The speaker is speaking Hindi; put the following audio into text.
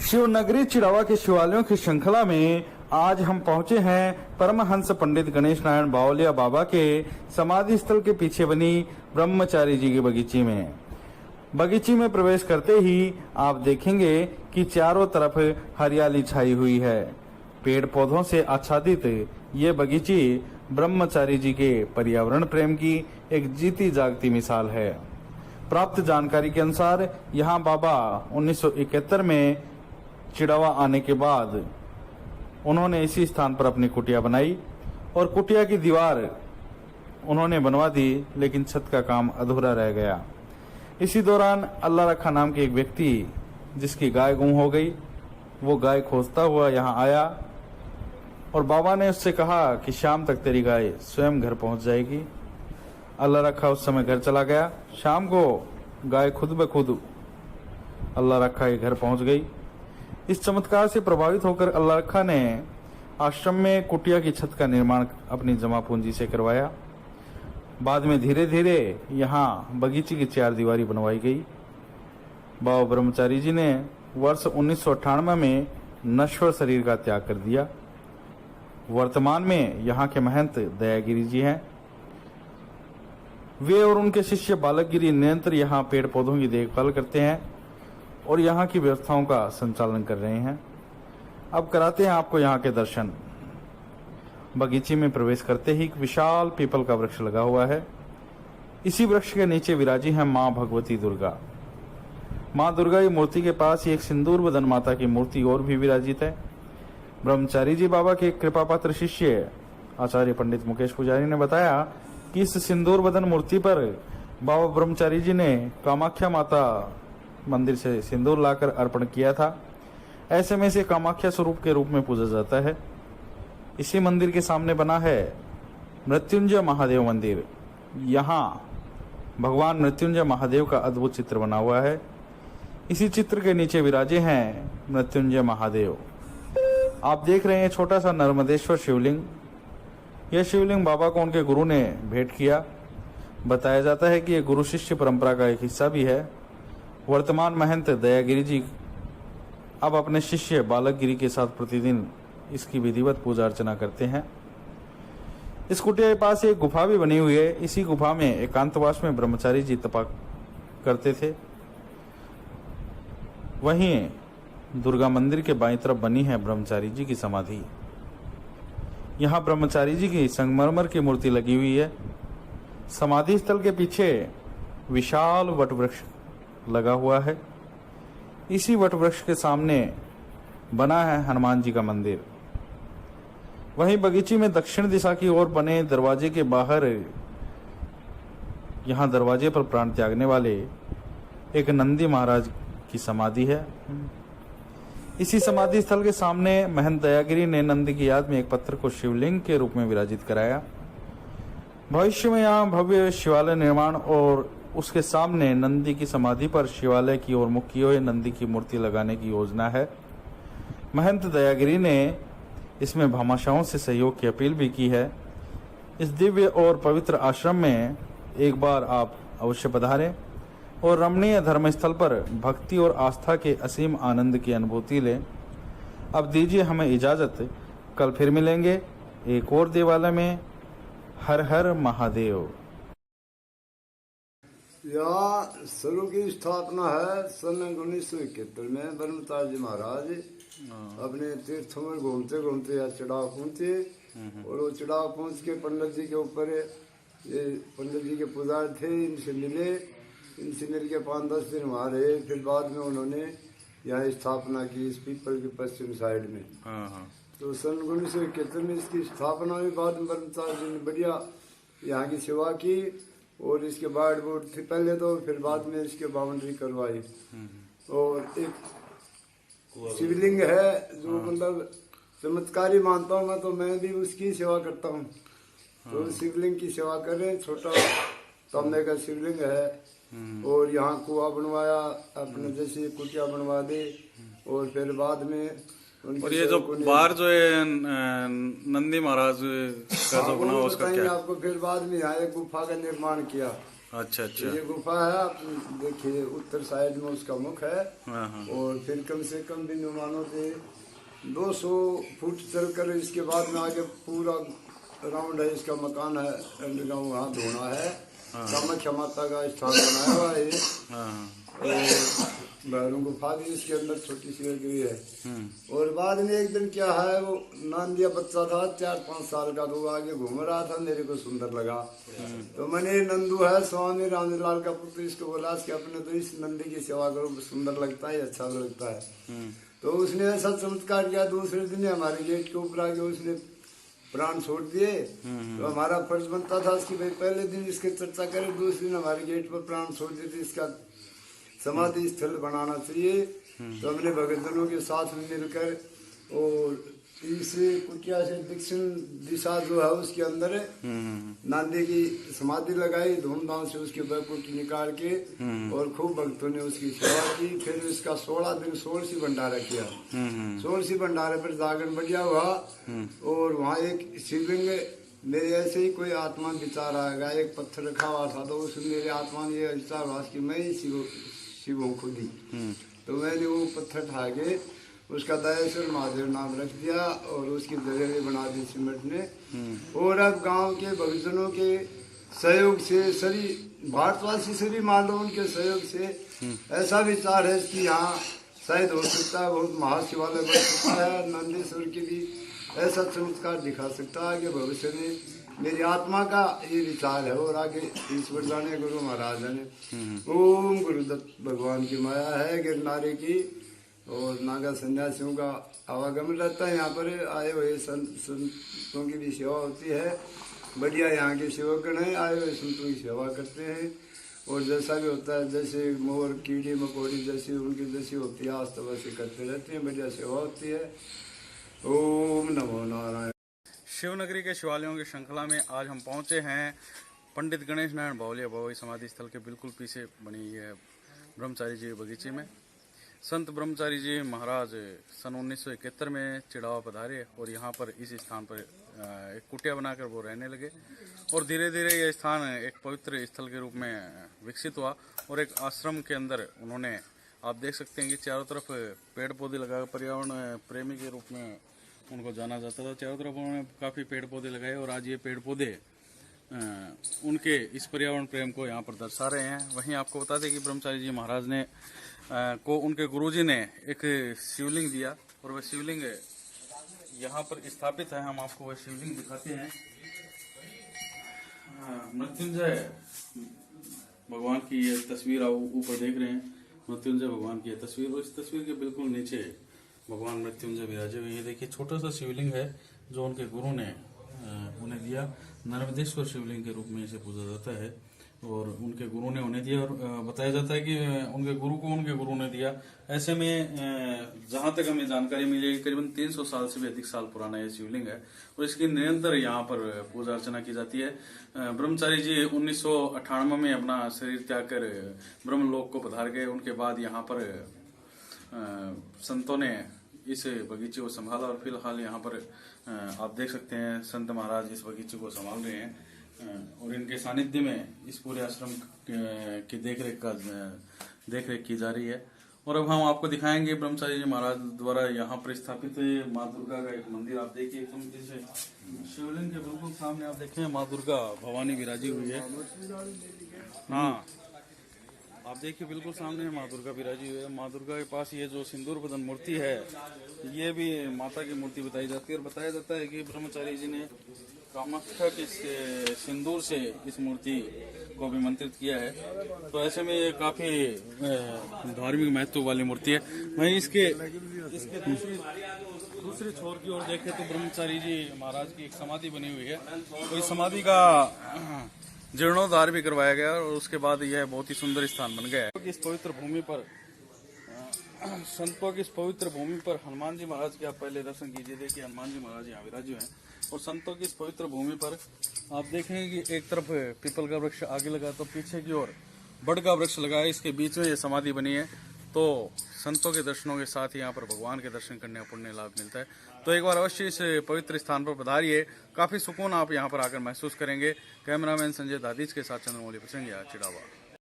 शिवनगरी चिड़ावा के शिवालयों की श्रृंखला में आज हम पहुंचे हैं परमहंस पंडित गणेश नारायण बावलिया बाबा के समाधि स्थल के पीछे बनी ब्रह्मचारी जी की बगीची में। बगीची में प्रवेश करते ही आप देखेंगे कि चारों तरफ हरियाली छाई हुई है। पेड़ पौधों से आच्छादित ये बगीची ब्रह्मचारी जी के पर्यावरण प्रेम की एक जीती जागती मिसाल है। प्राप्त जानकारी के अनुसार यहाँ बाबा 1971 में चिड़ावा आने के बाद उन्होंने इसी स्थान पर अपनी कुटिया बनाई और कुटिया की दीवार उन्होंने बनवा दी, लेकिन छत का काम अधूरा रह गया। इसी दौरान अल्लाह रखा नाम के एक व्यक्ति जिसकी गाय गुम हो गई, वो गाय खोजता हुआ यहाँ आया और बाबा ने उससे कहा कि शाम तक तेरी गाय स्वयं घर पहुंच जाएगी। अल्लाह रखा उस समय घर चला गया। शाम को गाय खुद ब खुद अल्लाह रखा के घर पहुंच गई। इस चमत्कार से प्रभावित होकर अल्लाह रखा ने आश्रम में कुटिया की छत का निर्माण अपनी जमा पूंजी से करवाया। बाद में धीरे धीरे यहाँ बगीचे की 4 दीवारी बनवाई गई। बाबा ब्रह्मचारी जी ने वर्ष 1998 में नश्वर शरीर का त्याग कर दिया। वर्तमान में यहाँ के महंत दयागिरी जी हैं। वे और उनके शिष्य बालकगिरी निरंतर यहाँ पेड़ पौधों की देखभाल करते हैं और यहाँ की व्यवस्थाओं का संचालन कर रहे हैं। अब कराते हैं आपको यहाँ के दर्शन। बगीचे में प्रवेश करते ही एक विशाल पीपल का वृक्ष लगा हुआ है। इसी वृक्ष के नीचे विराजी है माँ भगवती दुर्गा। माँ दुर्गा की मूर्ति के पास ही एक सिंदूर बदन माता की मूर्ति और भी विराजित है। ब्रह्मचारी जी बाबा के कृपा पात्र शिष्य आचार्य पंडित मुकेश पुजारी ने बताया कि इस सिंदूर बदन मूर्ति पर बाबा ब्रह्मचारी जी ने कामाख्या माता मंदिर से सिंदूर लाकर अर्पण किया था। ऐसे में इसे कामाख्या स्वरूप के रूप में पूजा जाता है। इसी मंदिर के सामने बना है मृत्युंजय महादेव मंदिर। यहाँ भगवान मृत्युंजय महादेव का अद्भुत चित्र बना हुआ है। इसी चित्र के नीचे विराजे हैं मृत्युंजय महादेव। आप देख रहे हैं छोटा सा नर्मदेश्वर शिवलिंग। यह शिवलिंग बाबा को उनके गुरु ने भेंट किया। बताया जाता है कि यह गुरु शिष्य परंपरा का एक हिस्सा भी है। वर्तमान महंत दयागिरी जी अब अपने शिष्य बालकगिरी के साथ प्रतिदिन इसकी विधिवत पूजा अर्चना करते हैं। इस कुटिया के पास एक गुफा भी बनी हुई है। इसी गुफा में एकांतवास में ब्रह्मचारी जी तपा करते थे। वहीं दुर्गा मंदिर के बाईं तरफ बनी है ब्रह्मचारी जी की समाधि। यहाँ ब्रह्मचारी जी की संगमरमर की मूर्ति लगी हुई है। समाधि स्थल के पीछे विशाल वटवृक्ष लगा हुआ है। इसी वटवृक्ष के सामने बना है हनुमान जी का मंदिर। वहीं बगीची में दक्षिण दिशा की ओर बने दरवाजे के बाहर यहाँ दरवाजे पर प्राण त्यागने वाले एक नंदी महाराज की समाधि है। इसी समाधि स्थल के सामने महंत दयागिरी ने नंदी की याद में एक पत्थर को शिवलिंग के रूप में विराजित कराया। भविष्य में यहाँ भव्य शिवालय निर्माण और उसके सामने नंदी की समाधि पर शिवालय की ओर मुख किए हुए नंदी की मूर्ति लगाने की योजना है। महंत दयागिरी ने इसमें भामाशाहों से सहयोग की अपील भी की है। इस दिव्य और पवित्र आश्रम में एक बार आप अवश्य पधारें और रमणीय धर्मस्थल पर भक्ति और आस्था के असीम आनंद की अनुभूति लें। अब दीजिए हमें इजाजत, कल फिर मिलेंगे एक और देवालय में। हर हर महादेव। यहाँ सरू की स्थापना है सन 1971 में। ब्रह्मचारी जी महाराज अपने तीर्थों में घूमते घूमते यहाँ चढ़ाव पहुँचे और वो चढ़ाव पहुँच के पंडित जी के ऊपर, ये पंडित जी के पुजारी थे, इनसे मिले। इनसे मिल के 5-10 दिन वहाँ रहे। फिर बाद में उन्होंने यहाँ स्थापना की इस पीपल के पश्चिम साइड में। तो सन 1971 में इसकी स्थापना हुई। बाद में ब्रह्मचारी जी ने बढ़िया यहाँ की सेवा की और इसके बाढ़ बोर्ड थी पहले तो, फिर बाद में इसके बाउंड्री करवाई। और एक शिवलिंग है जो मतलब चमत्कारी मानता हूँ मैं, तो मैं भी उसकी सेवा करता हूँ। तो शिवलिंग की सेवा कर रहे हैं। छोटा तांबे का शिवलिंग है और यहाँ कुआं बनवाया, अपने जैसे कुटिया बनवा दी। और फिर बाद में और ये जो बाहर जो है नंदी महाराज का जो बना उसका क्या? आपको फिर बाद में यहाँ एक गुफा का निर्माण किया। अच्छा अच्छा। ये गुफा है, आप देखिए उत्तर साइड में उसका मुख है। हाँ हाँ। और फिर कम से कम भी मानो थे 200 फुट चलकर इसके बाद में आगे पूरा राउंड है, इसका मकान है अंडरग्राउंड, वहाँ धोना है। कामाख्या माता का स्थान बनाया हुआ है ये। हाँ हाँ। और भैरू गुफा भी इसके अंदर छोटी सी लगी हुई है। और बाद में एक दिन क्या है, वो नांदिया बच्चा था 4-5 साल का, तो वो आगे घूम रहा था, मेरे को सुंदर लगा। तो मैंने नंदू है स्वामी रामलाल का पुत्र, इसको बोला कि अपने तो इस नंदी की सेवा करो, सुंदर लगता है, अच्छा लगता है। तो उसने ऐसा चमत्कार किया, दूसरे दिन हमारे गेट के ऊपर आके उसने प्राण छोड़ दिए। तो हमारा फर्ज बनता था कि भाई पहले दिन इसकी चर्चा करें, दूसरे दिन हमारे गेट पर प्राण छोड़ दिए थे, इसका समाधि स्थल बनाना चाहिए। तो हमने भगतजनों के साथ मिलकर और इसे कुटिया से दक्षिण दिशा जो है उसके अंदर नांदी की समाधि लगाई, धूमधाम से उसकी बैकुंठ निकाल के, और खूब भक्तों ने उसकी सेवा की। फिर इसका 16 दिन 16सी भंडारा किया। 16सी भंडारे पर जागरण बढ़िया हुआ। और वहाँ एक शिवलिंग, मेरे ऐसे ही कोई आत्मा विचार आएगा, एक पत्थर रखा हुआ था, तो उसमें मेरे आत्मा ने ये विचार हुआ कि मैं ही शिव हूँ खुद ही। तो मैंने वो पत्थर उठा के उसका दयाश्वर महादेव नाम रख दिया और उसकी जगह बना दी सीमेंट ने। और अब गांव के भक्तजनों के सहयोग से, सभी भारतवासी सभी मान लो उनके सहयोग से ऐसा विचार है कि यहाँ शायद हो सकता है बहुत महाशिवालय बन सकता है। नंदेश्वर की भी ऐसा चमत्कार दिखा सकता है कि भविष्य में मेरी आत्मा का ये विचार है। और आगे ईश्वर जाने, गुरु महाराज जाने। ओम गुरुदत्त भगवान की माया है गिरनारे की, और नागा सन्यासियों का आवागमन रहता है यहाँ पर। आए हुए संतों की भी सेवा होती है, बढ़िया यहाँ के सेवकगण हैं, आए हुए संतों की सेवा करते हैं। और जैसा भी होता है, जैसे मोर कीड़ी मकोड़ी जैसी उनकी जैसी होती है आस्था वैसे करते रहते हैं, बढ़िया सेवा होती है। ओम नमो नारायण। शिवनगरी के शिवालयों की श्रृंखला में आज हम पहुंचे हैं पंडित गणेश नारायण बावलिया बाबा समाधि स्थल के बिल्कुल पीछे बनी ये ब्रह्मचारी जी बगीचे में। संत ब्रह्मचारी जी महाराज सन 1971 में चिड़ावा पधारे और यहाँ पर इस स्थान पर एक कुटिया बनाकर वो रहने लगे। और धीरे धीरे ये स्थान एक पवित्र स्थल के रूप में विकसित हुआ और एक आश्रम के अंदर उन्होंने, आप देख सकते हैं कि चारों तरफ पेड़ पौधे लगा, पर्यावरण प्रेमी के रूप में उनको जाना जाता था। चारों तरफ उन्होंने काफ़ी पेड़ पौधे लगाए और आज ये पेड़ पौधे उनके इस पर्यावरण प्रेम को यहाँ पर दर्शा रहे हैं। वहीं आपको बता दें कि ब्रह्मचारी जी महाराज ने को उनके गुरुजी ने एक शिवलिंग दिया और वह शिवलिंग यहाँ पर स्थापित है। हम आपको वह शिवलिंग दिखाते हैं। मृत्युंजय भगवान की ये तस्वीर आप ऊपर देख रहे हैं, मृत्युंजय भगवान की तस्वीर, और इस तस्वीर के बिल्कुल नीचे भगवान मृत्युंजय विराजे हुए। ये देखिए छोटा सा शिवलिंग है जो उनके गुरु ने उन्हें दिया। नर्मदेश्वर शिवलिंग के रूप में इसे पूजा जाता है और उनके गुरु ने उन्हें दिया। और बताया जाता है कि उनके गुरु को उनके गुरु ने दिया। ऐसे में जहां तक हमें जानकारी मिली, करीबन 300 साल से भी अधिक साल पुराना यह शिवलिंग है और इसकी निरंतर यहाँ पर पूजा अर्चना की जाती है। ब्रह्मचारी जी 1998 में अपना शरीर त्याग कर ब्रह्मलोक को पधार गए। उनके बाद यहाँ पर संतों ने इस बगीचे को संभाला और फिलहाल यहाँ पर आप देख सकते हैं संत महाराज इस बगीचे को संभाल रहे हैं और इनके सानिध्य में इस पूरे आश्रम की देखरेख की जा रही है। और अब हम आपको दिखाएंगे ब्रह्मचारी जी महाराज द्वारा यहाँ पर स्थापित माँ दुर्गा का एक मंदिर। आप देखिए शिवलिंग के बिल्कुल सामने आप देखें माँ दुर्गा भवानी विराजी हुई है। हाँ, आप देखिए बिल्कुल सामने माँ दुर्गा विराजी हुई है। माँ दुर्गा के पास ये जो सिंदूर बदन मूर्ति है ये भी माता की मूर्ति बताई जाती है और बताया जाता है कि ब्रह्मचारी जी ने कामाख्या के सिंदूर से इस मूर्ति को अभिमंत्रित किया है। तो ऐसे में ये काफी धार्मिक महत्व वाली मूर्ति है। वहीं इसके दूसरे छोर की ओर देखें तो ब्रह्मचारी जी महाराज की एक समाधि बनी हुई है। तो इस समाधि का जीर्णोद्धार भी करवाया गया और उसके बाद यह बहुत ही सुंदर स्थान बन गया है। इस पवित्र भूमि पर संतों की इस पवित्र भूमि पर हनुमान जी महाराज के आप पहले दर्शन कीजिए। देखिए हनुमान जी महाराज यहाँ विराजे हैं और संतों की इस पवित्र भूमि पर आप देखेंगे कि एक तरफ पीपल का वृक्ष आगे लगा तो पीछे की ओर बड़ का वृक्ष लगा है। इसके बीच में ये समाधि बनी है। तो संतों के दर्शनों के साथ ही यहाँ पर भगवान के दर्शन करने का पुण्य लाभ मिलता है। तो एक बार अवश्य इस पवित्र स्थान पर पधारिए। काफी सुकून आप यहाँ पर आकर महसूस करेंगे। कैमरामैन संजय दादीज के साथ चंद्रमौली पसंगिया, चिड़ावा।